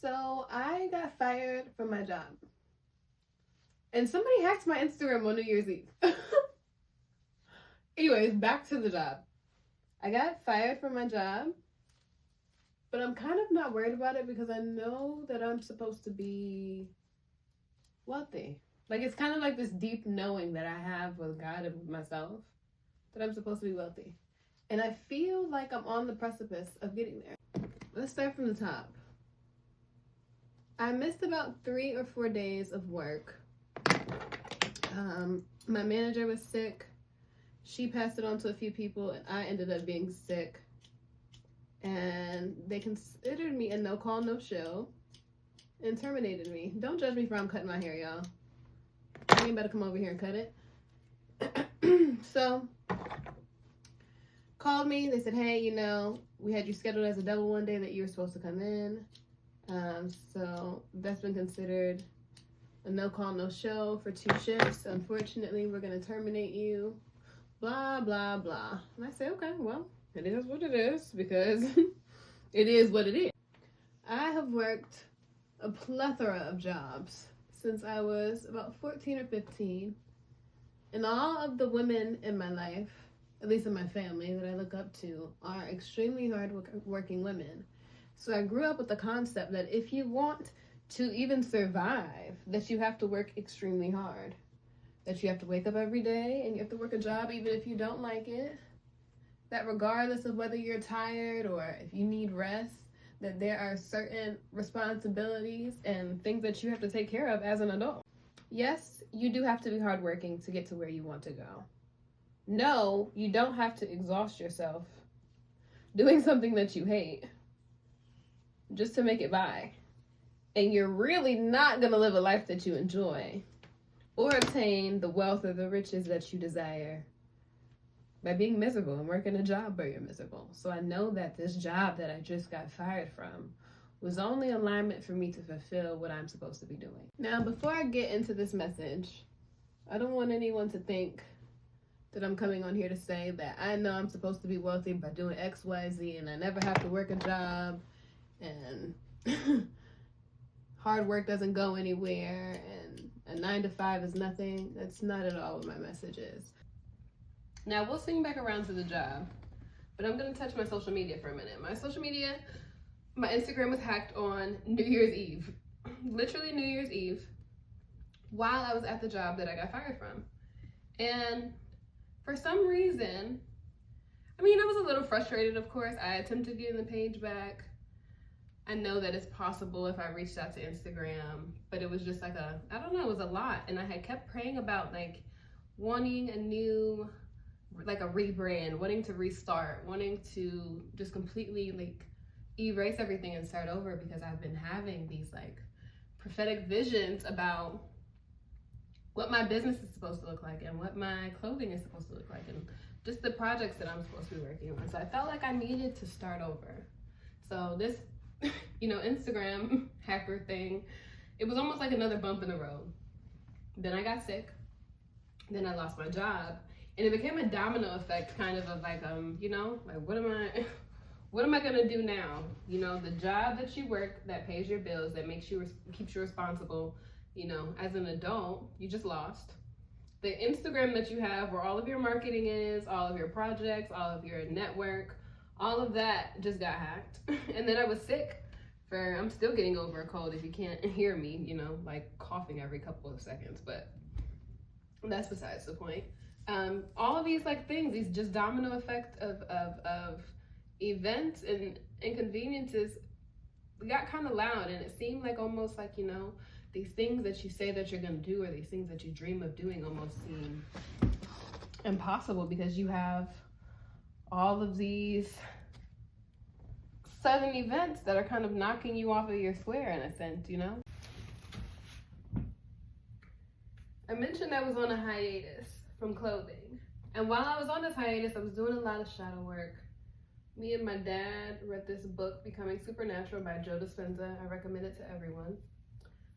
So I got fired from my job. And somebody hacked my Instagram on New Year's Eve. Anyways, back to the job. I got fired from my job, but I'm kind of not worried about it because I know that I'm supposed to be wealthy. Like, it's kind of like this deep knowing that I have with God and with myself that I'm supposed to be wealthy. And I feel like I'm on the precipice of getting there. Let's start from the top. I missed about 3 or 4 days of work. My manager was sick. She passed it on to a few people, and I ended up being sick. And they considered me a no call, no show, and terminated me. Don't judge me for I'm cutting my hair, y'all. You ain't better come over here and cut it. So, called me. They said, hey, we had you scheduled as a double one day that you were supposed to come in. So that's been considered a no call, no show for 2 shifts. Unfortunately, we're going to terminate you. Blah, blah, blah. And I say, okay, well, it is what it is because it is what it is. I have worked a plethora of jobs since I was about 14 or 15. And all of the women in my life, at least in my family that I look up to, are extremely hard-working women. So I grew up with the concept that if you want to even survive, that you have to work extremely hard. That you have to wake up every day and you have to work a job even if you don't like it. That regardless of whether you're tired or if you need rest, that there are certain responsibilities and things that you have to take care of as an adult. Yes, you do have to be hardworking to get to where you want to go. No, you don't have to exhaust yourself doing something that you hate just to make it by. And you're really not going to live a life that you enjoy or obtain the wealth or the riches that you desire by being miserable and working a job where you're miserable. So I know that this job that I just got fired from was only alignment for me to fulfill what I'm supposed to be doing. Now, before I get into this message, I don't want anyone to think that I'm coming on here to say that I know I'm supposed to be wealthy by doing X, Y, Z, and I never have to work a job, and hard work doesn't go anywhere, and a 9 to 5 is nothing. That's not at all what my message is. Now, we'll swing back around to the job, but I'm going to touch my social media for a minute. My social media, my Instagram was hacked on New Year's Eve. Literally New Year's Eve, while I was at the job that I got fired from. And for some reason, I was a little frustrated, of course. I attempted getting the page back. I know that it's possible if I reached out to Instagram, but it was just like it was a lot. And I had kept praying about wanting a new, a rebrand, wanting to restart, wanting to just completely erase everything and start over, because I've been having these prophetic visions about what my business is supposed to look like and what my clothing is supposed to look like and just the projects that I'm supposed to be working on. So I felt like I needed to start over. So this, Instagram hacker thing, it was almost like another bump in the road. Then I got sick. Then I lost my job. And it became a domino effect kind of what am I gonna do now? The job that you work that pays your bills, that keeps you responsible, as an adult, you just lost. The Instagram that you have where all of your marketing is, all of your projects, all of your network, all of that just got hacked. And then I was sick I'm still getting over a cold if you can't hear me, coughing every couple of seconds, but that's besides the point. All of these things, these just domino effect of events and inconveniences got kind of loud, and it seemed almost these things that you say that you're going to do or these things that you dream of doing almost seem impossible because you have all of these sudden events that are kind of knocking you off of your square in a sense, I mentioned I was on a hiatus from clothing. And while I was on this hiatus, I was doing a lot of shadow work. Me and my dad read this book, Becoming Supernatural by Joe Dispenza. I recommend it to everyone.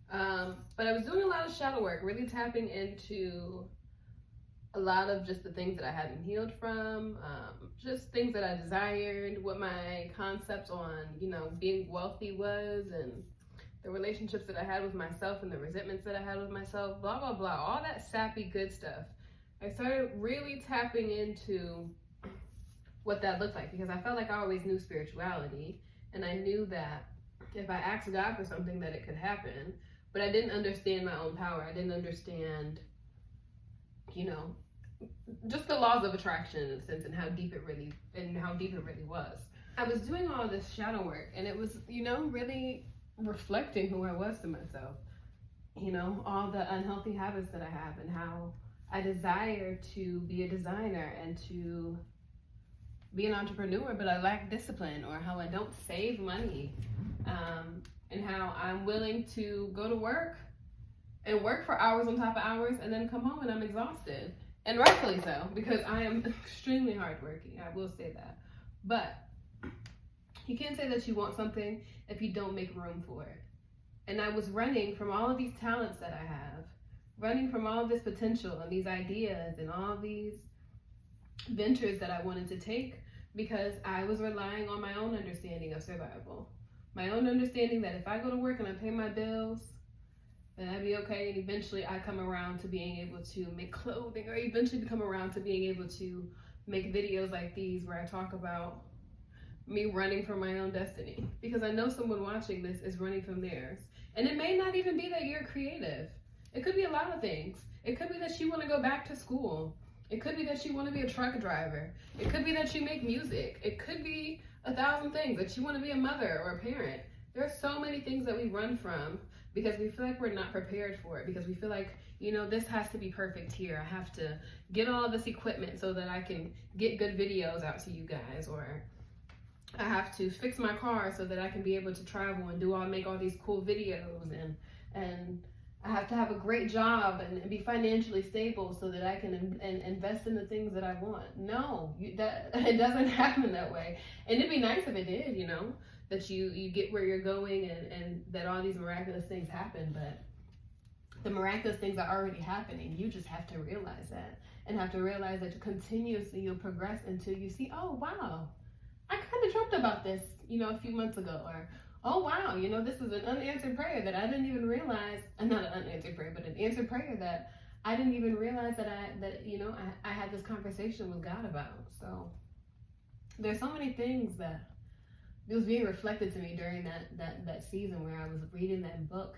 But I was doing a lot of shadow work, really tapping into a lot of just the things that I hadn't healed from, just things that I desired, what my concepts on, being wealthy was, and the relationships that I had with myself and the resentments that I had with myself, blah, blah, blah, all that sappy good stuff. I started really tapping into what that looked like, because I felt like I always knew spirituality, and I knew that if I asked God for something that it could happen, but I didn't understand my own power. I didn't understand, you know, just the laws of attraction in a sense, and how deep it really was. I was doing all this shadow work, and it was, you know, really reflecting who I was to myself. You know, all the unhealthy habits that I have, and how I desire to be a designer and to be an entrepreneur, but I lack discipline, or how I don't save money, and how I'm willing to go to work and work for hours on top of hours and then come home and I'm exhausted. And rightfully so, because I am extremely hardworking, I will say that. But you can't say that you want something if you don't make room for it. And I was running from all of these talents that I have, running from all of this potential and these ideas and all these ventures that I wanted to take, because I was relying on my own understanding of survival. My own understanding that if I go to work and I pay my bills, then I'd be okay, and eventually I come around to being able to make clothing, or eventually come around to being able to make videos like these where I talk about me running from my own destiny. Because I know someone watching this is running from theirs. And it may not even be that you're creative. It could be a lot of things. It could be that you want to go back to school. It could be that you want to be a truck driver. It could be that you make music. It could be 1,000 things, that you want to be a mother or a parent. There are so many things that we run from because we feel like we're not prepared for it, because we feel like, you know, this has to be perfect here. I have to get all this equipment so that I can get good videos out to you guys, or I have to fix my car so that I can be able to travel and make all these cool videos, and I have to have a great job and be financially stable so that I can invest in the things that I want. No, it doesn't happen that way. And it'd be nice if it did, you know, that you get where you're going and that all these miraculous things happen. But the miraculous things are already happening. You just have to realize that, and have to realize that continuously you'll progress until you see, oh, wow, I kind of dreamt about this, you know, a few months ago, or, oh, wow, you know, this is an unanswered prayer that I didn't even realize, not an unanswered prayer, but an answered prayer that I didn't even realize that I had this conversation with God about. So there's so many things that it was being reflected to me during that season where I was reading that book,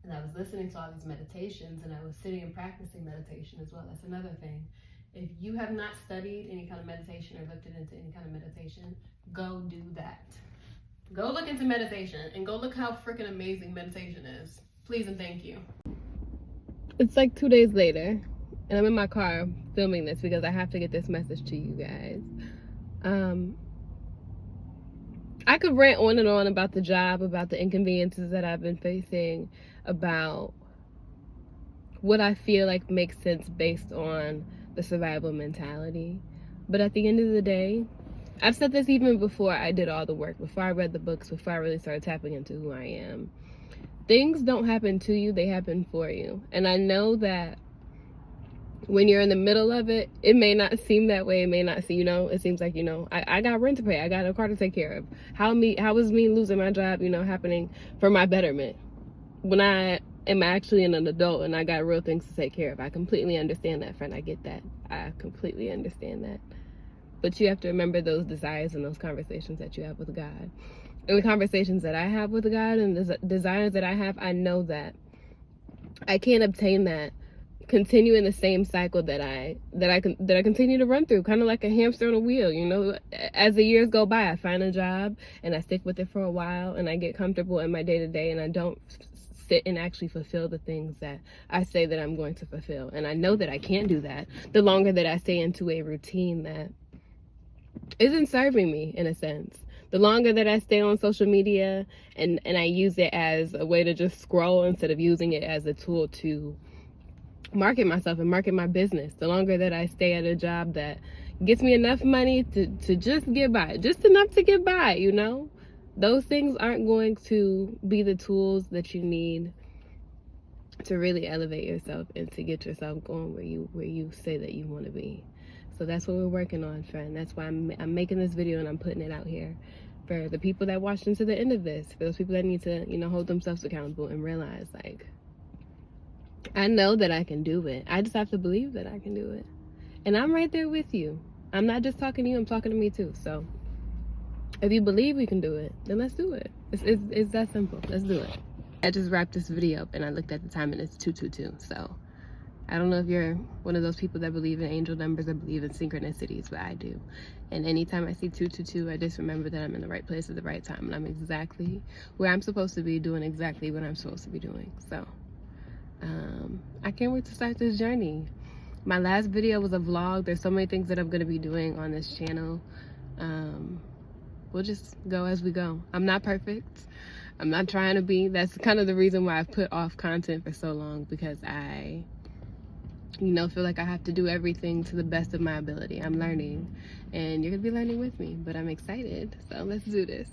and I was listening to all these meditations, and I was sitting and practicing meditation as well. That's another thing. If you have not studied any kind of meditation or looked into any kind of meditation, go do that. Go look into meditation, and go look how freaking amazing meditation is. Please and thank you. It's like 2 days later, and I'm in my car filming this because I have to get this message to you guys. I could rant on and on about the job, about the inconveniences that I've been facing, about what I feel like makes sense based on the survival mentality. But at the end of the day, I've said this even before I did all the work, before I read the books, before I really started tapping into who I am. Things don't happen to you, they happen for you. And I know that when you're in the middle of it, it may not seem that way. It may not seem, you know, it seems like, you know, I got rent to pay. I got a car to take care of. How was me losing my job, you know, happening for my betterment? When I am actually an adult and I got real things to take care of. I completely understand that, friend. I get that. I completely understand that. But you have to remember those desires and those conversations that you have with God. And the conversations that I have with God and the desires that I have, I know that I can't obtain that continuing the same cycle that I continue to run through, kind of like a hamster on a wheel. You know, as the years go by, I find a job and I stick with it for a while, and I get comfortable in my day-to-day, and I don't sit and actually fulfill the things that I say that I'm going to fulfill. And I know that I can't do that the longer that I stay into a routine that isn't serving me, in a sense. The longer that I stay on social media and I use it as a way to just scroll instead of using it as a tool to market myself and market my business, the longer that I stay at a job that gets me enough money to just get by, just enough to get by, you know, those things aren't going to be the tools that you need to really elevate yourself and to get yourself going where you say that you want to be. So that's what we're working on, friend. That's why I'm making this video and I'm putting it out here. for the people that watched into the end of this, for those people that need to, you know, hold themselves accountable and realize, like, I know that I can do it. I just have to believe that I can do it. And I'm right there with you. I'm not just talking to you, I'm talking to me too. So if you believe we can do it, then let's do it. It's that simple. Let's do it. I just wrapped this video up and I looked at the time and it's 2:22. So I don't know if you're one of those people that believe in angel numbers or believe in synchronicities, but I do. And anytime I see 222, I just remember that I'm in the right place at the right time. And I'm exactly where I'm supposed to be, doing exactly what I'm supposed to be doing. So I can't wait to start this journey. My last video was a vlog. There's so many things that I'm going to be doing on this channel. We'll just go as we go. I'm not perfect. I'm not trying to be. That's kind of the reason why I've put off content for so long, because I, you know, feel like I have to do everything to the best of my ability. I'm learning, and you're gonna be learning with me, but I'm excited. So let's do this.